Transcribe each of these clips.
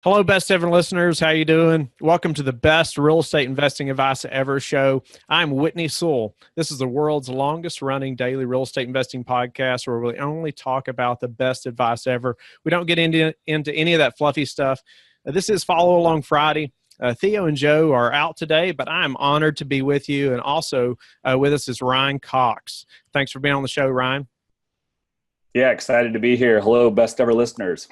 Hello, best ever listeners. How you doing? Welcome to the best real estate investing advice ever show. I'm Whitney Sewell. This is the world's longest running daily real estate investing podcast where we only talk about the best advice ever. We don't get into any of that fluffy stuff. This is Follow Along Friday. Theo and Joe are out today, but I'm honored to be with you. And also with us is Ryan Cox. Thanks for being on the show, Ryan. Yeah, excited to be here. Hello, best ever listeners.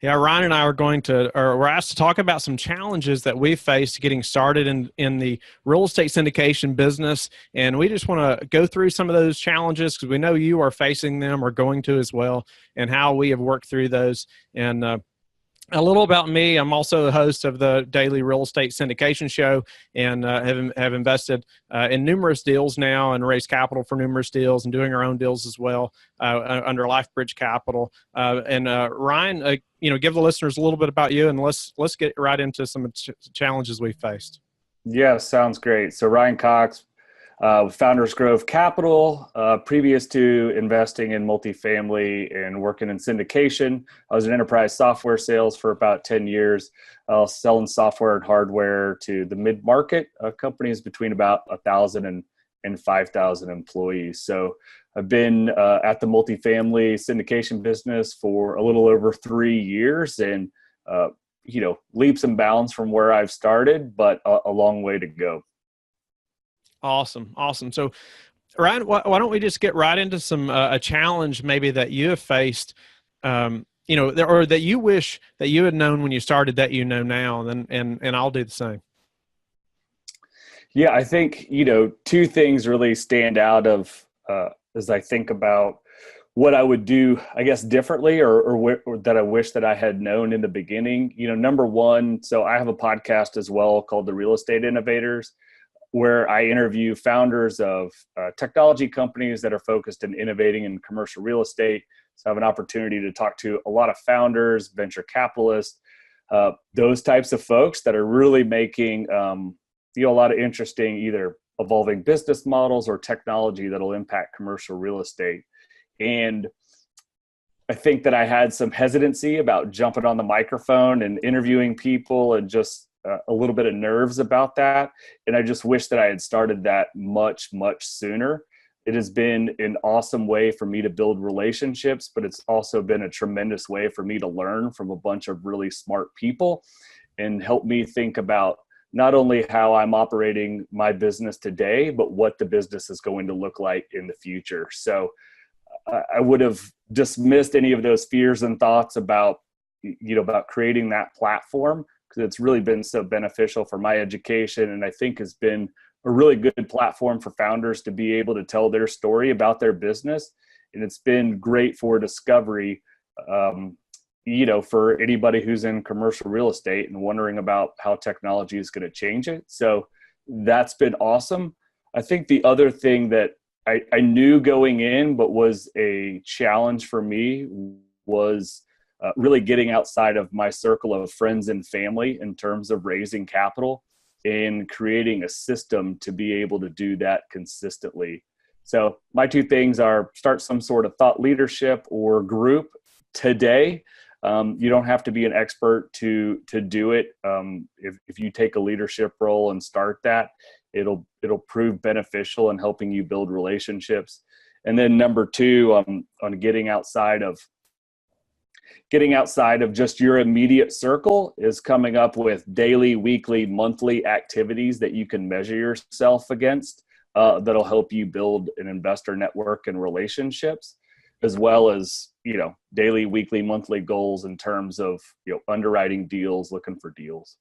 Yeah, Ryan and I we're asked to talk about some challenges that we've faced getting started in the real estate syndication business. And we just want to go through some of those challenges because we know you are facing them or going to as well, and how we have worked through those. And a little about me. I'm also the host of the daily real estate syndication show, and have invested in numerous deals now and raised capital for numerous deals and doing our own deals as well under LifeBridge Capital. Ryan, give the listeners a little bit about you, and let's get right into some challenges we faced. Yeah, sounds great. So Ryan Cox, Founders Grove Capital. Previous to investing in multifamily and working in syndication, I was in enterprise software sales for about 10 years, selling software and hardware to the mid-market companies between about 1,000 and 5,000 employees. So I've been at the multifamily syndication business for a little over 3 years, and leaps and bounds from where I've started, but a long way to go. Awesome. So, Ryan, why don't we just get right into some a challenge maybe that you have faced, or that you wish that you had known when you started that you know now, and I'll do the same. Yeah, I think two things really stand out of as I think about what I would do, I guess, differently, or that I wish that I had known in the beginning. Number one, so I have a podcast as well called the Real Estate Innovators, where I interview founders of technology companies that are focused in innovating in commercial real estate. So I have an opportunity to talk to a lot of founders, venture capitalists, those types of folks that are really making a lot of interesting, either evolving business models or technology that'll impact commercial real estate. And I think that I had some hesitancy about jumping on the microphone and interviewing people, and just a little bit of nerves about that. And I just wish that I had started that much, much sooner. It has been an awesome way for me to build relationships, but it's also been a tremendous way for me to learn from a bunch of really smart people and help me think about not only how I'm operating my business today, but what the business is going to look like in the future. So I would have dismissed any of those fears and thoughts about creating that platform, because it's really been so beneficial for my education, and I think has been a really good platform for founders to be able to tell their story about their business. And it's been great for discovery, for anybody who's in commercial real estate and wondering about how technology is going to change it. So that's been awesome. I think the other thing that I knew going in, but was a challenge for me, was really getting outside of my circle of friends and family in terms of raising capital and creating a system to be able to do that consistently. So my two things are: start some sort of thought leadership or group today. You don't have to be an expert to do it. If you take a leadership role and start that, it'll prove beneficial in helping you build relationships. And then number two, on getting outside of just your immediate circle, is coming up with daily, weekly, monthly activities that you can measure yourself against, that'll help you build an investor network and relationships, as well as daily, weekly, monthly goals in terms of underwriting deals, looking for deals.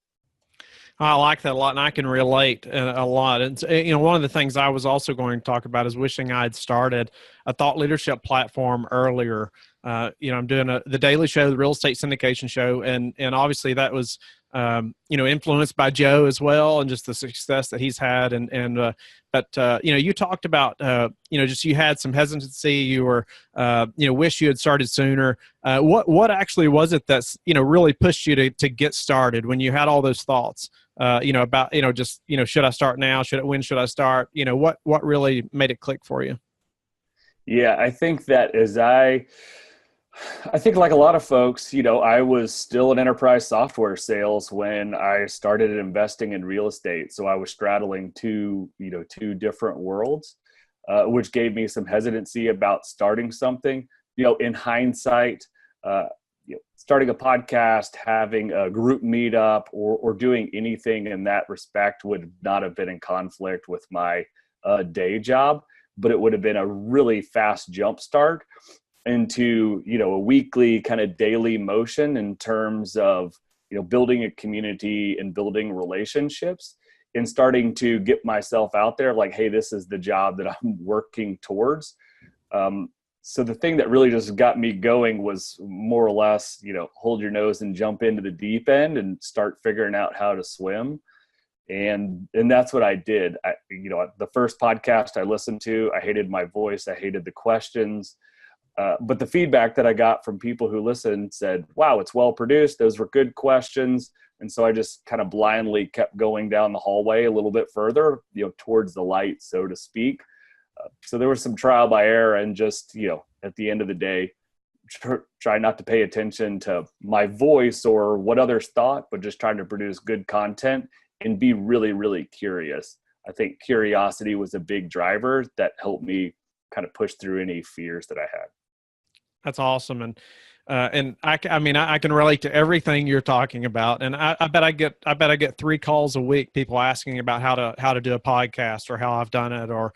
I like that a lot, and I can relate a lot. And one of the things I was also going to talk about is wishing I had started a thought leadership platform earlier. I'm doing the daily show, the real estate syndication show, and obviously that was influenced by Joe as well, and just the success that he's had. But you talked about just you had some hesitancy. You were wish you had started sooner. What actually was it that's really pushed you to get started when you had all those thoughts? About should I start now? When should I start? What really made it click for you? Yeah, I think that as I I think like a lot of folks, I was still in enterprise software sales when I started investing in real estate. So I was straddling two different worlds, which gave me some hesitancy about starting something. In hindsight, uh, starting a podcast, having a group meetup, or doing anything in that respect would not have been in conflict with my day job, but it would have been a really fast jump start into a weekly kind of daily motion in terms of building a community and building relationships and starting to get myself out there like, hey, this is the job that I'm working towards. So the thing that really just got me going was more or less hold your nose and jump into the deep end and start figuring out how to swim. And that's what I did. The first podcast I listened to, I hated my voice, I hated the questions. But the feedback that I got from people who listened said, wow, it's well produced. Those were good questions. And so I just kind of blindly kept going down the hallway a little bit further, towards the light, so to speak. So there was some trial by error and just, at the end of the day, try not to pay attention to my voice or what others thought, but just trying to produce good content and be really, really curious. I think curiosity was a big driver that helped me kind of push through any fears that I had. That's awesome. And I mean, I can relate to everything you're talking about. And I bet I get 3 calls a week, people asking about how to do a podcast or how I've done it or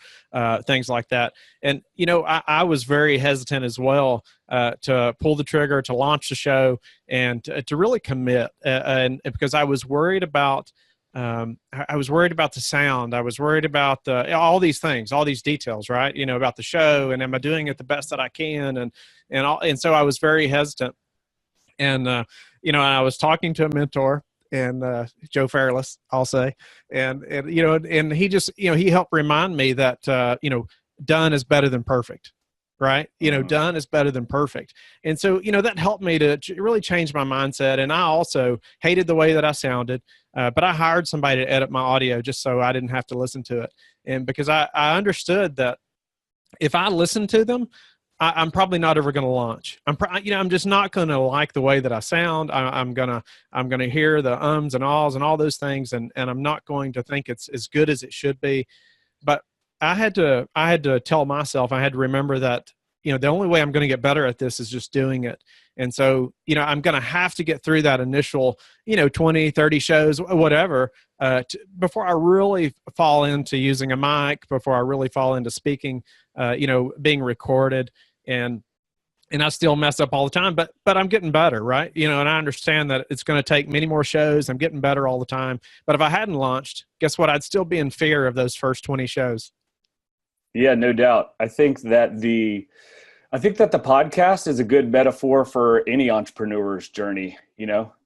things like that. And, I was very hesitant as well to pull the trigger, to launch the show and to really commit. And because I was worried about, I was worried about the sound. I was worried about all these things, all these details, right? About the show and am I doing it the best that I can? And so I was very hesitant. And, I was talking to a mentor and Joe Fairless, I'll say. And he just, he helped remind me that, done is better than perfect. Right. Done is better than perfect. And so, that helped me to really change my mindset. And I also hated the way that I sounded, but I hired somebody to edit my audio just so I didn't have to listen to it. And because I understood that if I listened to them, I'm probably not ever going to launch. I'm just not going to like the way that I sound. I'm gonna hear the ums and ahs and all those things. And I'm not going to think it's as good as it should be. But I had to tell myself, I had to remember that, the only way I'm going to get better at this is just doing it. And so, I'm going to have to get through that initial, 20, 30 shows, whatever, before I really fall into using a mic, before I really fall into speaking, being recorded. And I still mess up all the time, but I'm getting better, right? And I understand that it's going to take many more shows. I'm getting better all the time. But if I hadn't launched, guess what? I'd still be in fear of those first 20 shows. Yeah, no doubt. I think that the podcast is a good metaphor for any entrepreneur's journey.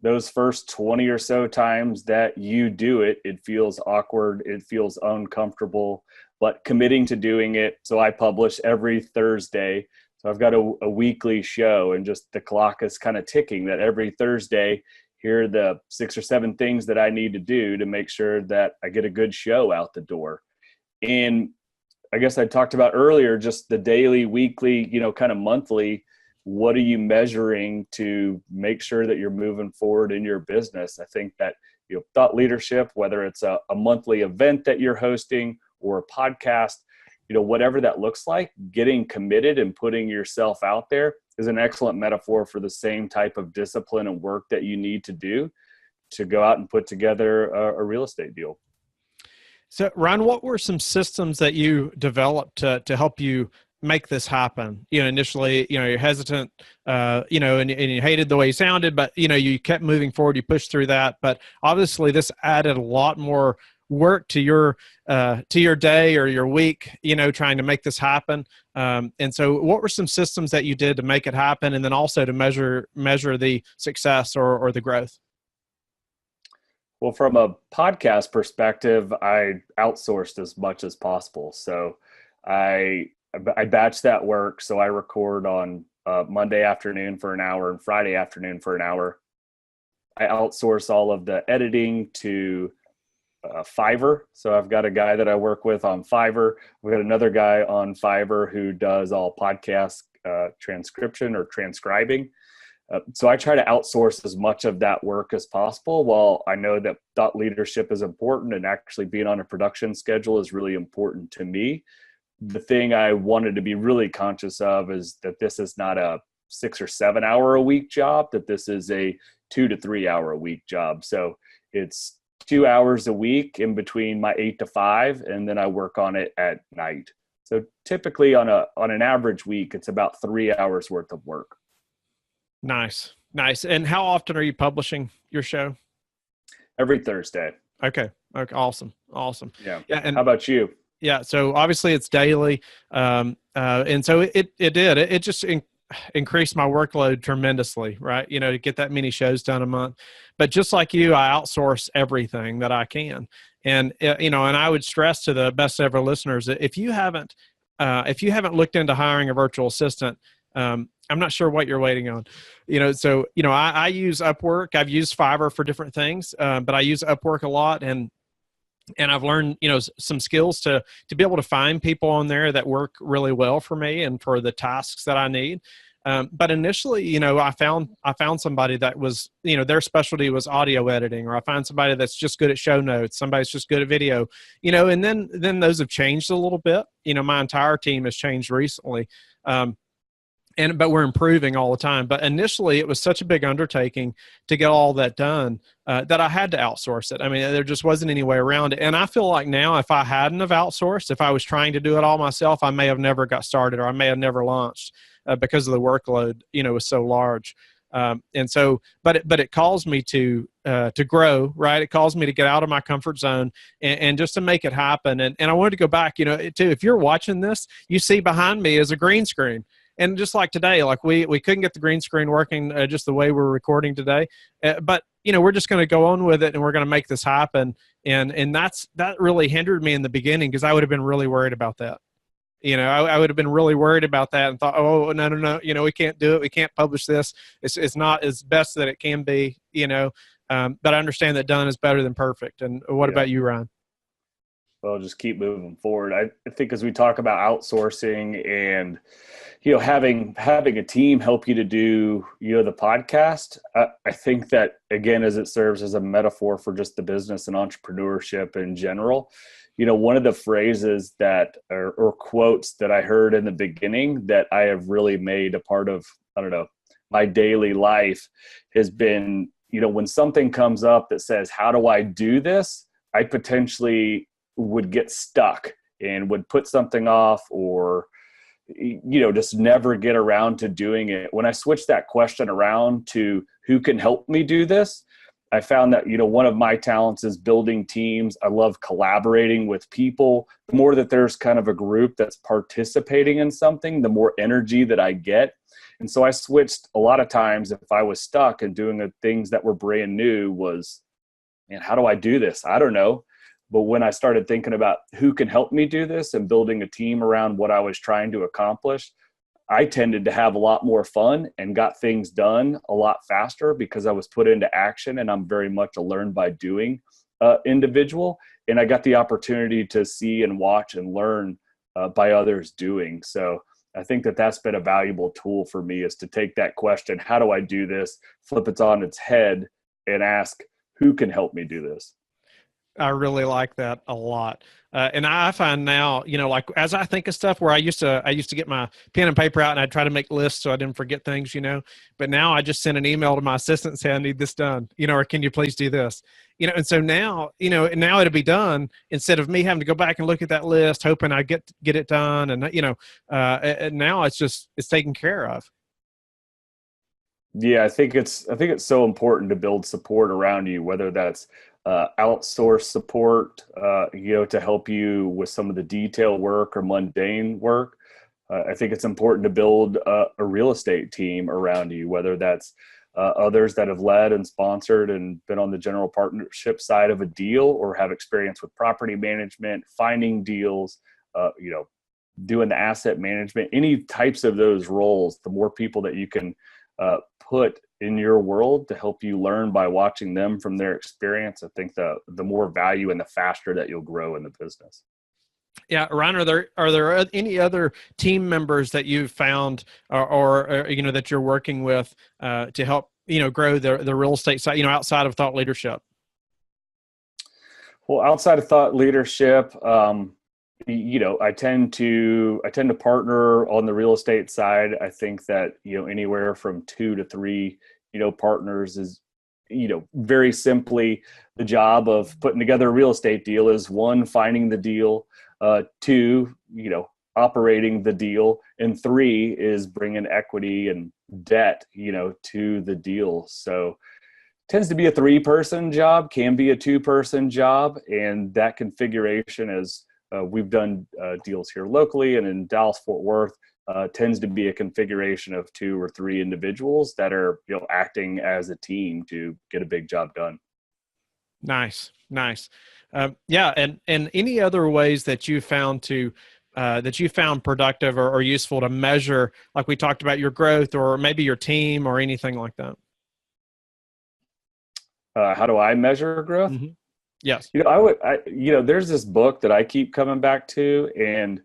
Those first 20 or so times that you do it, it feels awkward, it feels uncomfortable, but committing to doing it. So I publish every Thursday. So I've got a weekly show and just the clock is kind of ticking that every Thursday, here are the 6 or 7 things that I need to do to make sure that I get a good show out the door. And I guess I talked about earlier, just the daily, weekly, kind of monthly, what are you measuring to make sure that you're moving forward in your business? I think that, thought leadership, whether it's a monthly event that you're hosting or a podcast, whatever that looks like, getting committed and putting yourself out there is an excellent metaphor for the same type of discipline and work that you need to do to go out and put together a real estate deal. So, Ryan, what were some systems that you developed to help you make this happen? Initially, you're hesitant, and you hated the way you sounded, but, you kept moving forward, you pushed through that. But obviously this added a lot more work to your day or your week, trying to make this happen. And so what were some systems that you did to make it happen? And then also to measure the success or the growth? Well, from a podcast perspective, I outsourced as much as possible. So I batch that work. So I record on Monday afternoon for an hour and Friday afternoon for an hour. I outsource all of the editing to Fiverr. So I've got a guy that I work with on Fiverr. We've got another guy on Fiverr who does all podcast transcription or transcribing. So I try to outsource as much of that work as possible. While I know that thought leadership is important and actually being on a production schedule is really important to me, the thing I wanted to be really conscious of is that this is not a 6 or 7 hour a week job, that this is a 2 to 3 hour a week job. So it's 2 hours a week in between my 8 to 5, and then I work on it at night. So typically on an average week, it's about 3 hours worth of work. Nice. And how often are you publishing your show? Every Thursday. Okay. Awesome. Yeah. And how about you? Yeah. So obviously it's daily. And so it just increased my workload tremendously, right? To get that many shows done a month. But just like you, I outsource everything that I can. And, and I would stress to the best ever listeners that if you haven't looked into hiring a virtual assistant, I'm not sure what you're waiting on, I use Upwork. I've used Fiverr for different things, but I use Upwork a lot, and I've learned, some skills to be able to find people on there that work really well for me and for the tasks that I need. But initially, I found somebody that was, their specialty was audio editing, or I find somebody that's just good at show notes. Somebody's just good at video, and then those have changed a little bit. My entire team has changed recently. But we're improving all the time. But initially, it was such a big undertaking to get all that done that I had to outsource it. I mean, there just wasn't any way around it. And I feel like now, if I hadn't have outsourced, if I was trying to do it all myself, I may have never got started, or I may have never launched because of the workload, was so large. And so, but it calls me to grow, right? It calls me to get out of my comfort zone and just to make it happen. And I wanted to go back, too. If you're watching this, you see behind me is a green screen. And just like today, like we couldn't get the green screen working just the way we're recording today. But, we're just going to go on with it, and we're going to make this happen. And that really hindered me in the beginning, because I would have been really worried about that. I would have been really worried about that and thought, oh, no, we can't do it. We can't publish this. It's not as best that it can be, but I understand that done is better than perfect. And what about you, Ryan? Well, just keep moving forward. I think as we talk about outsourcing and, having a team help you to do, the podcast, I think that, again, as it serves as a metaphor for just the business and entrepreneurship in general, one of the phrases that or quotes that I heard in the beginning that I have really made a part of, my daily life has been, when something comes up that says, how do I do this? I potentially would get stuck and would put something off, or just never get around to doing it. When I switched that question around to who can help me do this, I found that, one of my talents is building teams. I love collaborating with people. The more that there's kind of a group that's participating in something, the more energy that I get. And so I switched a lot of times. If I was stuck and doing the things that were brand new, was, man, how do I do this? I don't know. But when I started thinking about who can help me do this and building a team around what I was trying to accomplish, I tended to have a lot more fun and got things done a lot faster because I was put into action, and I'm very much a learn by doing individual. And I got the opportunity to see and watch and learn by others doing. So I think that that's been a valuable tool for me, is to take that question, how do I do this, flip it on its head and ask, who can help me do this? I really like that a lot. And I find now, like as I think of stuff, where I used to get my pen and paper out and I'd try to make lists so I didn't forget things, but now I just send an email to my assistant and say, I need this done, or can you please do this? And so now, now it'll be done instead of me having to go back and look at that list, hoping I get it done. And, and now it's taken care of. Yeah, I think it's so important to build support around you, whether that's outsource support, to help you with some of the detail work or mundane work. I think it's important to build a real estate team around you, whether that's others that have led and sponsored and been on the general partnership side of a deal, or have experience with property management, finding deals, doing the asset management, any types of those roles. The more people that you can put in your world to help you learn by watching them from their experience, I think the more value and the faster that you'll grow in the business. Yeah, Ryan, are there any other team members that you've found, or that you're working with to help grow the real estate side, outside of thought leadership? Well, outside of thought leadership, I tend to partner on the real estate side. I think that anywhere from 2 to 3 partners is very simply the job of putting together a real estate deal is one, finding the deal, two, operating the deal, and three is bringing equity and debt to the deal. So tends to be a 3-person job, can be a 2-person job, and that configuration, as we've done deals here locally and in Dallas Fort Worth, tends to be a configuration of 2 or 3 individuals that are acting as a team to get a big job done. Nice. Yeah, and any other ways that you found productive or useful to measure, like we talked about, your growth or maybe your team or anything like that? How do I measure growth? Mm-hmm. Yes. There's this book that I keep coming back to, and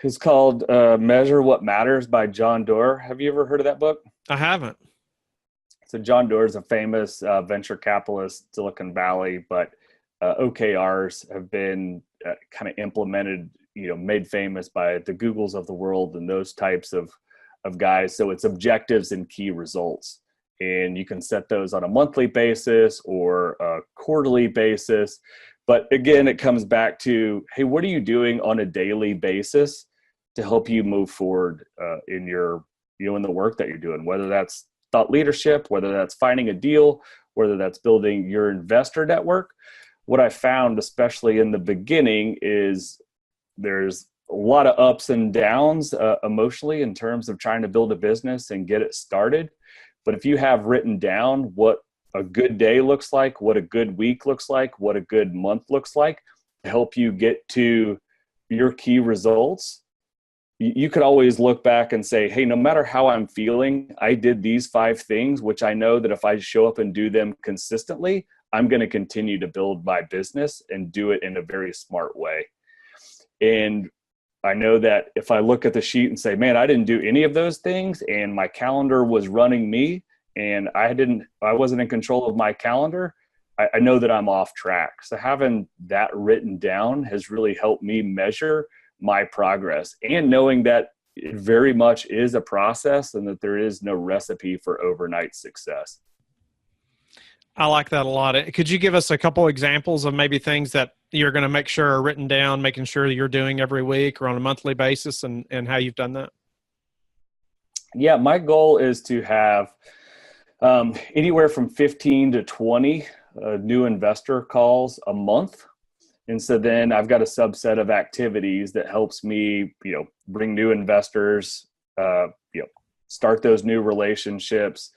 it's called Measure What Matters by John Doerr. Have you ever heard of that book? I haven't. So John Doerr is a famous venture capitalist, Silicon Valley, but OKRs have been kind of implemented, made famous by the Googles of the world and those types of guys. So it's objectives and key results. And you can set those on a monthly basis or a quarterly basis. But again, it comes back to, hey, what are you doing on a daily basis to help you move forward in your, in the work that you're doing, whether that's thought leadership, whether that's finding a deal, whether that's building your investor network. What I found, especially in the beginning, is there's a lot of ups and downs emotionally in terms of trying to build a business and get it started. But if you have written down what a good day looks like, what a good week looks like, what a good month looks like, to help you get to your key results, you could always look back and say, hey, no matter how I'm feeling, I did these 5 things, which I know that if I show up and do them consistently, I'm going to continue to build my business and do it in a very smart way. And I know that if I look at the sheet and say, man, I didn't do any of those things and my calendar was running me and I wasn't in control of my calendar, I know that I'm off track. So having that written down has really helped me measure my progress, and knowing that it very much is a process and that there is no recipe for overnight success. I like that a lot. Could you give us a couple examples of maybe things that you're going to make sure are written down, making sure that you're doing every week or on a monthly basis, and how you've done that? Yeah, my goal is to have anywhere from 15 to 20 new investor calls a month. And so then I've got a subset of activities that helps me, bring new investors, start those new relationships,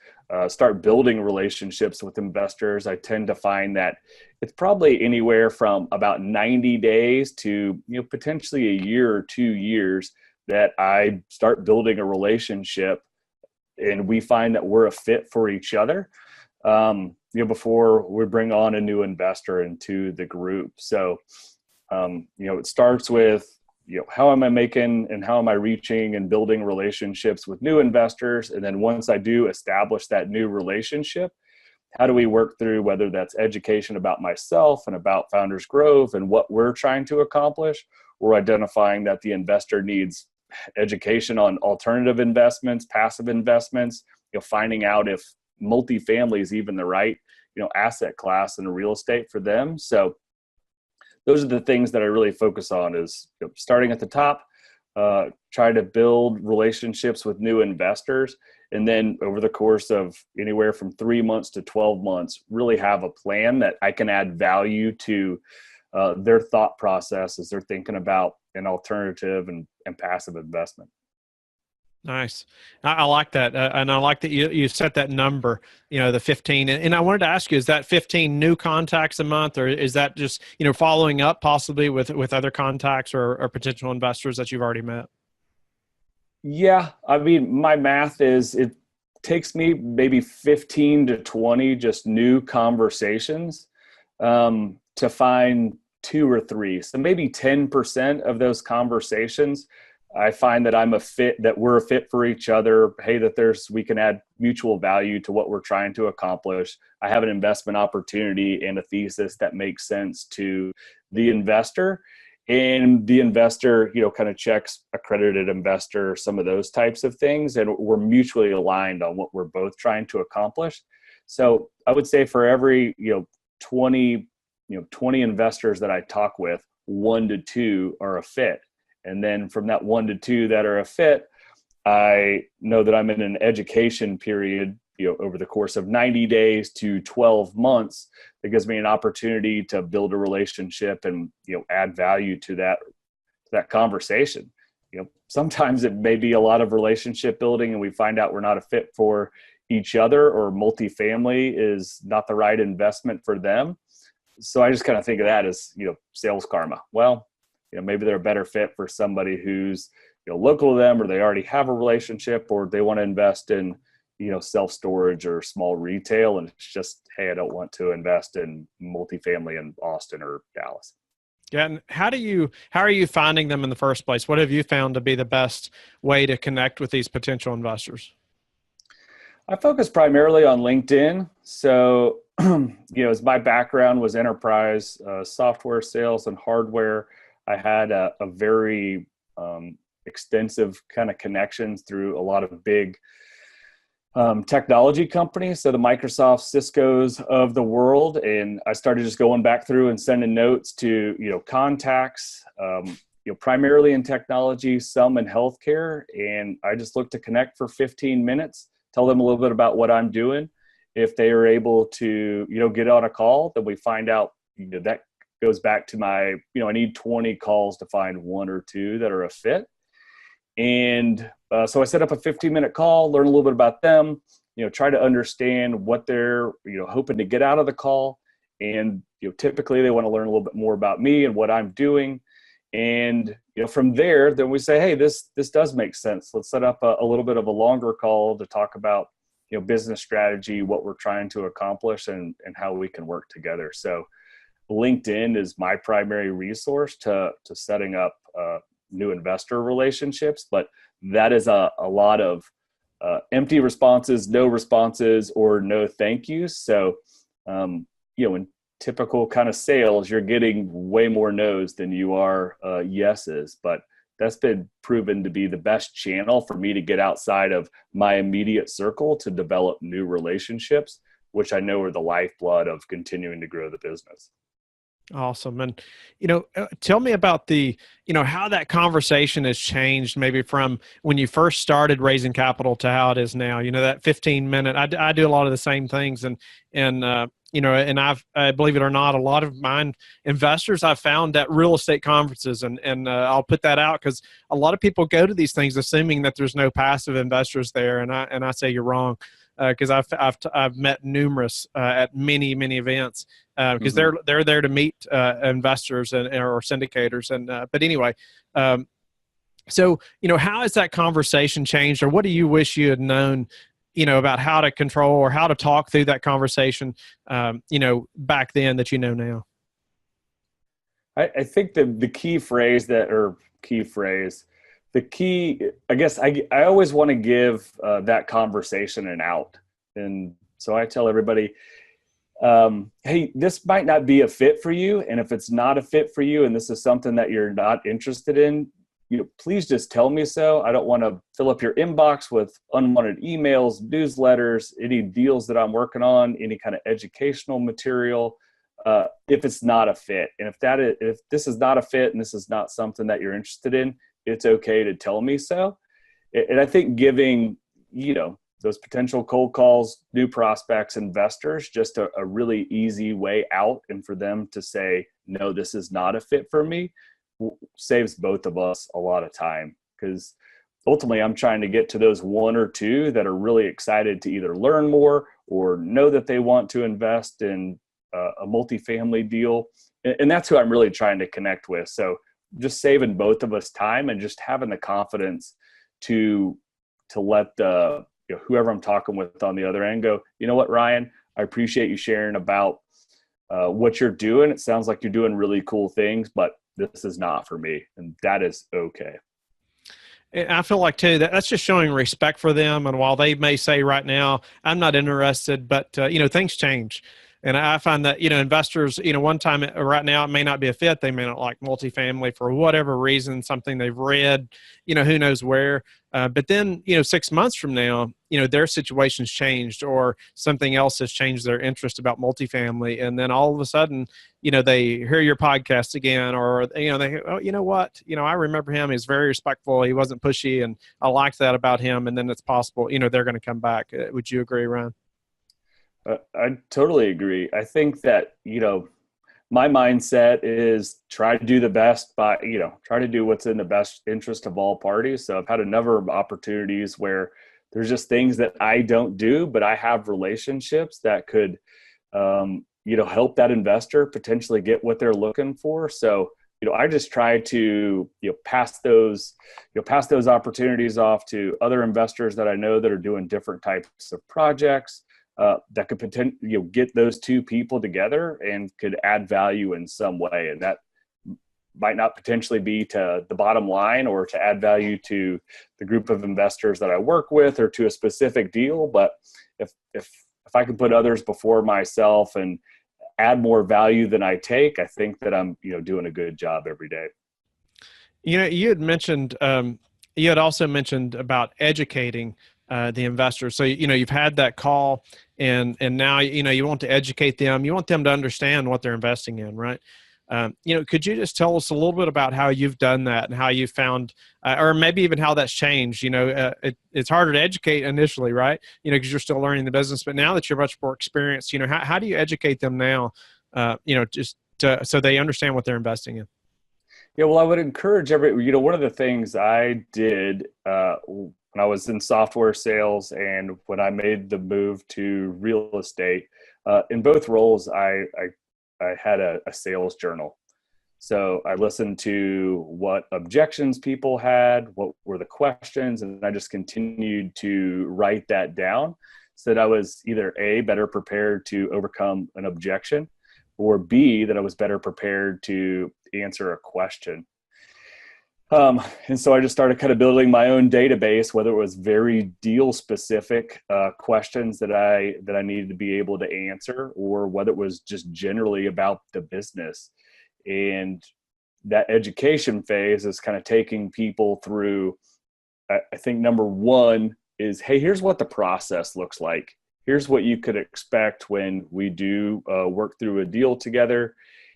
start building relationships with investors. I tend to find that it's probably anywhere from about 90 days to, potentially a year or 2 years that I start building a relationship and we find that we're a fit for each other. Before we bring on a new investor into the group. So, it starts with, how am I making and how am I reaching and building relationships with new investors? And then once I do establish that new relationship, how do we work through whether that's education about myself and about Founders Grove and what we're trying to accomplish, or identifying that the investor needs education on alternative investments, passive investments, finding out if multifamily is even the right, asset class in real estate for them. So those are the things that I really focus on is starting at the top, try to build relationships with new investors. And then over the course of anywhere from 3 months to 12 months, really have a plan that I can add value to their thought process as they're thinking about an alternative and passive investment. Nice. I like that. And I like that you set that number, the 15. And I wanted to ask you, is that 15 new contacts a month, or is that just, following up possibly with other contacts or potential investors that you've already met? Yeah. I mean, my math is it takes me maybe 15 to 20 just new conversations to find 2 or 3. So maybe 10% of those conversations, I find that I'm a fit, that we're a fit for each other. Hey, that we can add mutual value to what we're trying to accomplish. I have an investment opportunity and a thesis that makes sense to the investor. And the investor, kind of checks accredited investor, some of those types of things. And we're mutually aligned on what we're both trying to accomplish. So I would say for every, 20 investors that I talk with, 1 to 2 are a fit. And then from that 1 to 2 that are a fit, I know that I'm in an education period, over the course of 90 days to 12 months, that gives me an opportunity to build a relationship and, add value to that conversation. Sometimes it may be a lot of relationship building and we find out we're not a fit for each other, or multifamily is not the right investment for them. So I just kind of think of that as, sales karma. Well, maybe they're a better fit for somebody who's, local to them, or they already have a relationship, or they want to invest in, self-storage or small retail. And it's just, hey, I don't want to invest in multifamily in Austin or Dallas. Yeah. And how are you finding them in the first place? What have you found to be the best way to connect with these potential investors? I focus primarily on LinkedIn. So, as my background was enterprise software sales and hardware, I had a very extensive kind of connections through a lot of big technology companies. So the Microsoft, Cisco's of the world. And I started just going back through and sending notes to, contacts, primarily in technology, some in healthcare. And I just look to connect for 15 minutes, tell them a little bit about what I'm doing. If they are able to, get on a call, then we find out, that goes back to my, I need 20 calls to find 1 or 2 that are a fit. And so I set up a 15-minute call, learn a little bit about them, try to understand what they're, hoping to get out of the call. And, typically they want to learn a little bit more about me and what I'm doing. And, from there, then we say, hey, this does make sense. Let's set up a little bit of a longer call to talk about, business strategy, what we're trying to accomplish, and how we can work together. So LinkedIn is my primary resource to setting up new investor relationships, but that is a lot of empty responses, no responses, or no thank yous. So, in typical kind of sales, you're getting way more no's than you are yeses, but that's been proven to be the best channel for me to get outside of my immediate circle to develop new relationships, which I know are the lifeblood of continuing to grow the business. Awesome. And, tell me about how that conversation has changed maybe from when you first started raising capital to how it is now, that 15-minute, I do a lot of the same things. And I've, believe it or not, a lot of mine investors I've found at real estate conferences, and I'll put that out because a lot of people go to these things assuming that there's no passive investors there. And I say you're wrong. Because I've met numerous at many events because they're there to meet investors or syndicators, and but anyway, so how has that conversation changed, or what do you wish you had known about how to control or how to talk through that conversation back then that now? I think the key, I guess I always want to give that conversation an out. And so I tell everybody, hey, this might not be a fit for you. And if it's not a fit for you, and this is something that you're not interested in, please just tell me so. I don't want to fill up your inbox with unwanted emails, newsletters, any deals that I'm working on, any kind of educational material. If it's not a fit. And if this is not a fit and this is not something that you're interested in, it's okay to tell me so. And I think giving, those potential cold calls, new prospects, investors, just a really easy way out, and for them to say, no, this is not a fit for me, saves both of us a lot of time. Because ultimately I'm trying to get to those 1 or 2 that are really excited to either learn more or know that they want to invest in a multifamily deal. And that's who I'm really trying to connect with. So just saving both of us time and just having the confidence to let whoever I'm talking with on the other end go, you know what, Ryan, I appreciate you sharing about what you're doing, it sounds like you're doing really cool things, but this is not for me. And that is okay. And I feel like too that's just showing respect for them. And while they may say right now, I'm not interested, but things change. And I find that, investors, one time right now, it may not be a fit. They may not like multifamily for whatever reason, something they've read, who knows where. But then, 6 months from now, their situation's changed or something else has changed their interest about multifamily. And then all of a sudden, they hear your podcast again, or, they, oh, you know what, I remember him. He's very respectful. He wasn't pushy. And I liked that about him. And then it's possible, they're going to come back. Would you agree, Ryan? I totally agree. I think that, my mindset is try to do the best by, try to do what's in the best interest of all parties. So I've had a number of opportunities where there's just things that I don't do, but I have relationships that could, help that investor potentially get what they're looking for. So, I just try to, pass those opportunities off to other investors that I know that are doing different types of projects. That could potentially, get those two people together and could add value in some way. And that might not potentially be to the bottom line or to add value to the group of investors that I work with or to a specific deal. But if I can put others before myself and add more value than I take, I think that I'm, doing a good job every day. You had mentioned, you had also mentioned about educating the investors. So, you've had that call and now, you want to educate them. You want them to understand what they're investing in, right? Could you just tell us a little bit about how you've done that and how you found, or maybe even how that's changed? It's harder to educate initially, right? Because you're still learning the business, but now that you're much more experienced, how do you educate them now, so they understand what they're investing in? Yeah, well, I would encourage one of the things I did, when I was in software sales and when I made the move to real estate, in both roles, I had a sales journal. So I listened to what objections people had, what were the questions, and I just continued to write that down so that I was either A, better prepared to overcome an objection, or B, that I was better prepared to answer a question. And so I just started kind of building my own database, whether it was very deal specific questions that I needed to be able to answer, or whether it was just generally about the business. And that education phase is kind of taking people through, I think number one is, hey, here's what the process looks like. Here's what you could expect when we do work through a deal together.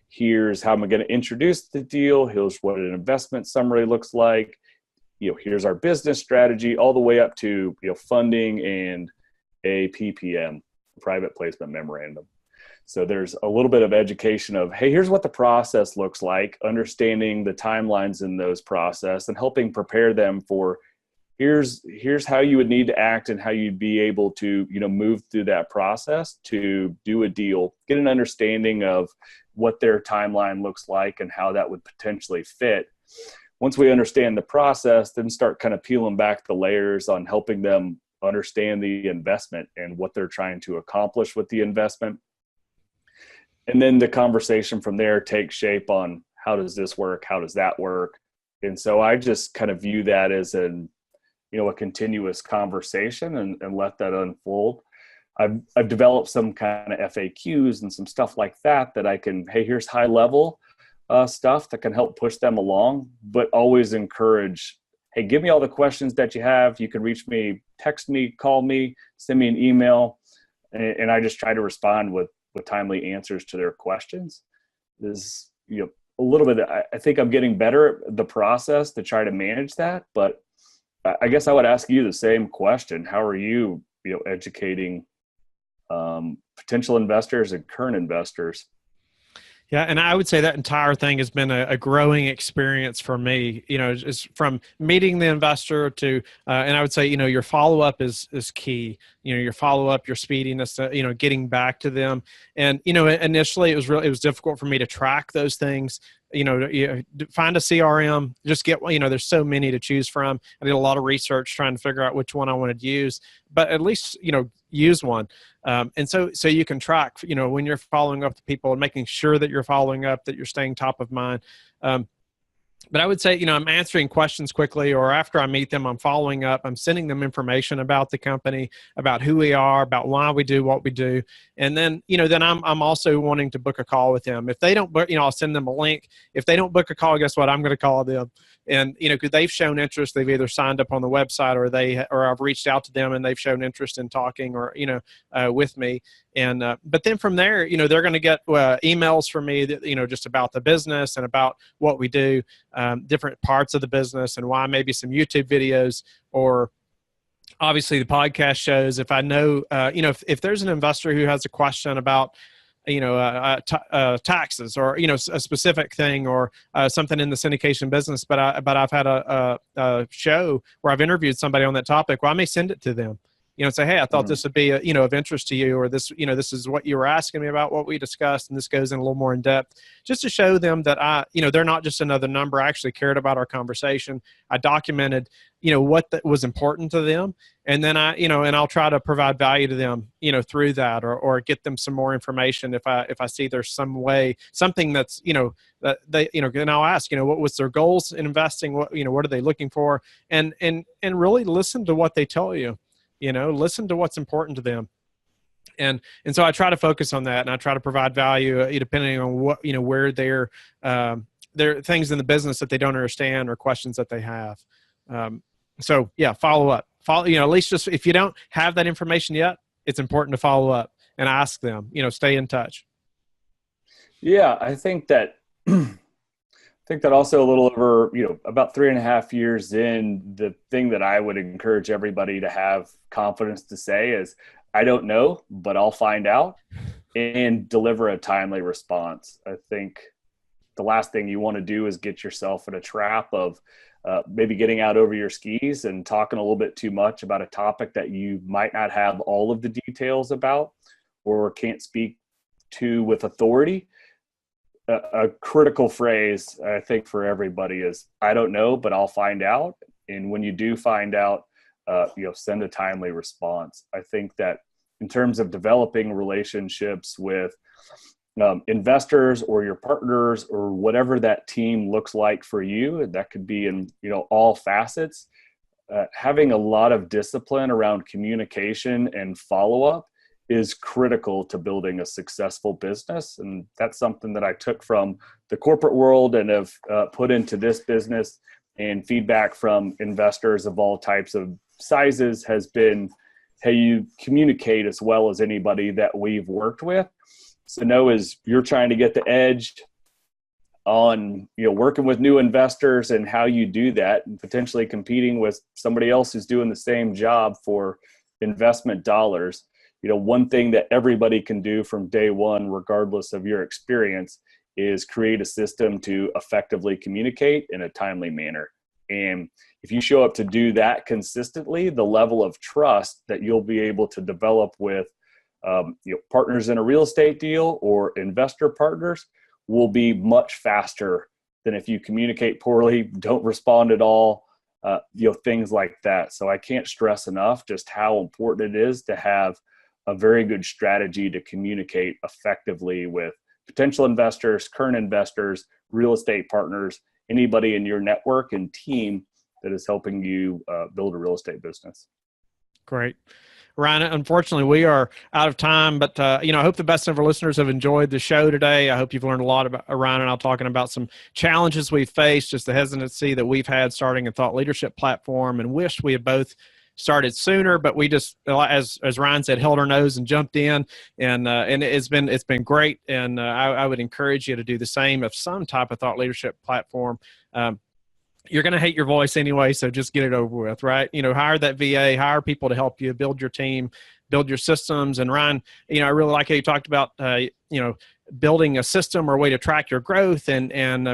Here's how I'm going to introduce the deal. Here's what an investment summary looks like. Here's our business strategy, all the way up to, funding and a PPM, private placement memorandum. So there's a little bit of education of, hey, here's what the process looks like, understanding the timelines in those process and helping prepare them for here's how you would need to act and how you'd be able to, move through that process to do a deal, get an understanding of what their timeline looks like and how that would potentially fit. Once we understand the process, then start kind of peeling back the layers on helping them understand the investment and what they're trying to accomplish with the investment. And then the conversation from there takes shape on how does this work? How does that work? And so I just kind of view that as a continuous conversation and let that unfold. I've developed some kind of FAQs and some stuff like that I can, hey, here's high level stuff that can help push them along, but always encourage, hey, give me all the questions that you have. You can reach me, text me, call me, send me an email. And I just try to respond with timely answers to their questions. This, a little bit, I think I'm getting better at the process to try to manage that, but I guess I would ask you the same question. How are you, educating potential investors and current investors? Yeah, and I would say that entire thing has been a growing experience for me. It's from meeting the investor to, and I would say, your follow up is key. Your follow up, your speediness, getting back to them. And initially it was difficult for me to track those things. Find a CRM, just get, there's so many to choose from. I did a lot of research trying to figure out which one I wanted to use, but at least, use one. And so you can track, when you're following up to people and making sure that you're following up, that you're staying top of mind. But I would say, I'm answering questions quickly, or after I meet them, I'm following up. I'm sending them information about the company, about who we are, about why we do what we do. And then, then I'm also wanting to book a call with them. If they don't book, I'll send them a link. If they don't book a call, guess what? I'm going to call them. And, because they've shown interest, they've either signed up on the website, or I've reached out to them and they've shown interest in talking, or, with me. And, but then from there, they're going to get emails from me that, just about the business and about what we do, different parts of the business, and why, maybe some YouTube videos, or obviously the podcast shows. If I know, if there's an investor who has a question about, taxes, or, a specific thing, or something in the syndication business, but I've had a show where I've interviewed somebody on that topic, well, I may send it to them. Say, hey, I thought this would be, of interest to you, or this, this is what you were asking me about, what we discussed, and this goes in a little more in depth, just to show them that they're not just another number. I actually cared about our conversation. I documented, what was important to them, and then and I'll try to provide value to them, through that, or get them some more information if I see there's some way, something that's, that they, and I'll ask, what was their goals in investing, what are they looking for, and really listen to what they tell you. Listen to what's important to them. And so I try to focus on that, and I try to provide value, depending on what, where there are things in the business that they don't understand, or questions that they have. So yeah, follow up, at least, just if you don't have that information yet, it's important to follow up and ask them, stay in touch. Yeah. I think that also a little over, about 3.5 years in, the thing that I would encourage everybody to have confidence to say is, I don't know, but I'll find out, and deliver a timely response. I think the last thing you want to do is get yourself in a trap of maybe getting out over your skis and talking a little bit too much about a topic that you might not have all of the details about, or can't speak to with authority. A critical phrase, I think, for everybody is, I don't know, but I'll find out. And when you do find out, send a timely response. I think that in terms of developing relationships with investors, or your partners, or whatever that team looks like for you, that could be in, all facets, having a lot of discipline around communication and follow-up is critical to building a successful business. And that's something that I took from the corporate world and have put into this business, and feedback from investors of all types of sizes has been, hey, you communicate as well as anybody that we've worked with. So know as you're trying to get the edge on, working with new investors, and how you do that, and potentially competing with somebody else who's doing the same job for investment dollars. One thing that everybody can do from day one, regardless of your experience, is create a system to effectively communicate in a timely manner. And if you show up to do that consistently, the level of trust that you'll be able to develop with partners in a real estate deal, or investor partners, will be much faster than if you communicate poorly, don't respond at all, things like that. So I can't stress enough just how important it is to have a very good strategy to communicate effectively with potential investors, current investors, real estate partners, anybody in your network and team that is helping you build a real estate business. Great. Ryan, unfortunately, we are out of time, but I hope the best of our listeners have enjoyed the show today. I hope you've learned a lot about Ryan and I talking about some challenges we've faced, just the hesitancy that we've had starting a thought leadership platform, and wish we had both started sooner, but we just, as Ryan said, held our nose and jumped in, and it's been great. And I would encourage you to do the same of some type of thought leadership platform. You're going to hate your voice anyway, so just get it over with, right? Hire that VA, hire people to help you build your team, build your systems. And Ryan, I really like how you talked about, building a system or a way to track your growth and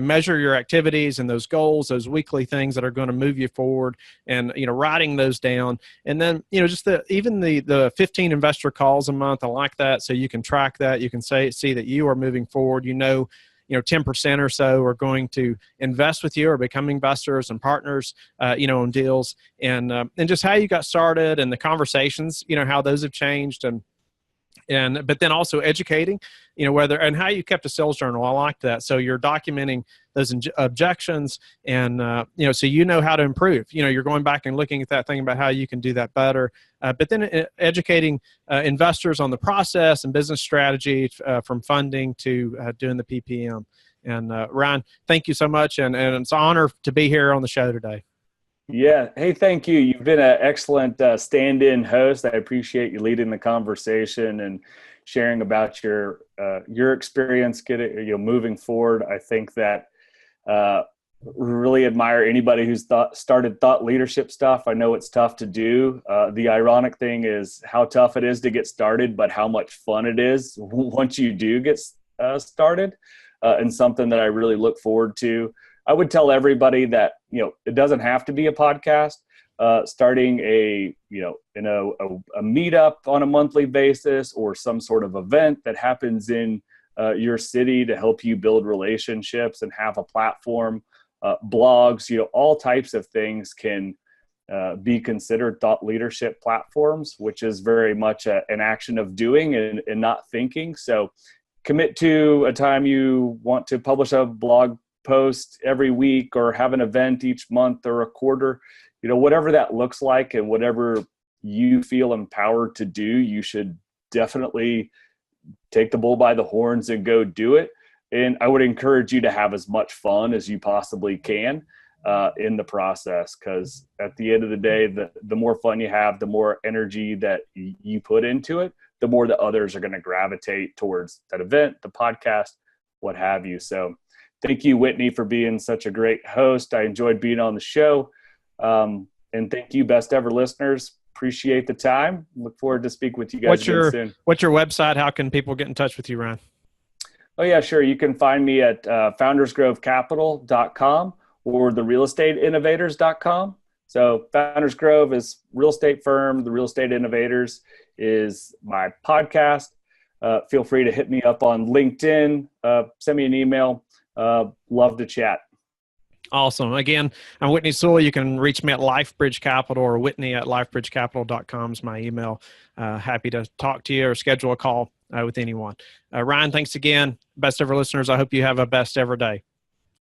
measure your activities and those goals, those weekly things that are going to move you forward, and, writing those down. And then, just the 15 investor calls a month. I like that. So you can track that. You can see that you are moving forward. 10% or so are going to invest with you or become investors and partners, on deals, and just how you got started and the conversations, how those have changed. And but then also educating, whether and how you kept a sales journal. I like that. So you're documenting those objections, and so how to improve. You're going back and looking at that thing about how you can do that better. But then educating investors on the process and business strategy, from funding to doing the PPM. And Ryan, thank you so much, and it's an honor to be here on the show today. Yeah. Hey, thank you. You've been an excellent stand-in host. I appreciate you leading the conversation and sharing about your experience moving forward. I think that really admire anybody who's started thought leadership stuff. I know it's tough to do. The ironic thing is how tough it is to get started, but how much fun it is once you do get started, and something that I really look forward to. I would tell everybody that, it doesn't have to be a podcast. Starting a meetup on a monthly basis, or some sort of event that happens in your city to help you build relationships and have a platform, blogs, all types of things can be considered thought leadership platforms, which is very much an action of doing and not thinking. So commit to a time you want to publish a blog post every week, or have an event each month or a quarter, whatever that looks like, and whatever you feel empowered to do, you should definitely take the bull by the horns and go do it. And I would encourage you to have as much fun as you possibly can in the process, because at the end of the day, the more fun you have, the more energy that you put into it, the more that others are going to gravitate towards that event, the podcast, what have you. So thank you, Whitney, for being such a great host. I enjoyed being on the show. And thank you, best ever listeners. Appreciate the time. Look forward to speak with you guys again soon. What's your website? How can people get in touch with you, Ryan? Oh, yeah, sure. You can find me at foundersgrovecapital.com or therealestateinnovators.com. So Founders Grove is real estate firm. The Real Estate Innovators is my podcast. Feel free to hit me up on LinkedIn. Send me an email. Love to chat. Awesome. Again, I'm Whitney Sewell. You can reach me at LifeBridge Capital, or Whitney at lifebridgecapital.com is my email. Happy to talk to you or schedule a call with anyone. Ryan, thanks again. Best ever listeners. I hope you have a best ever day.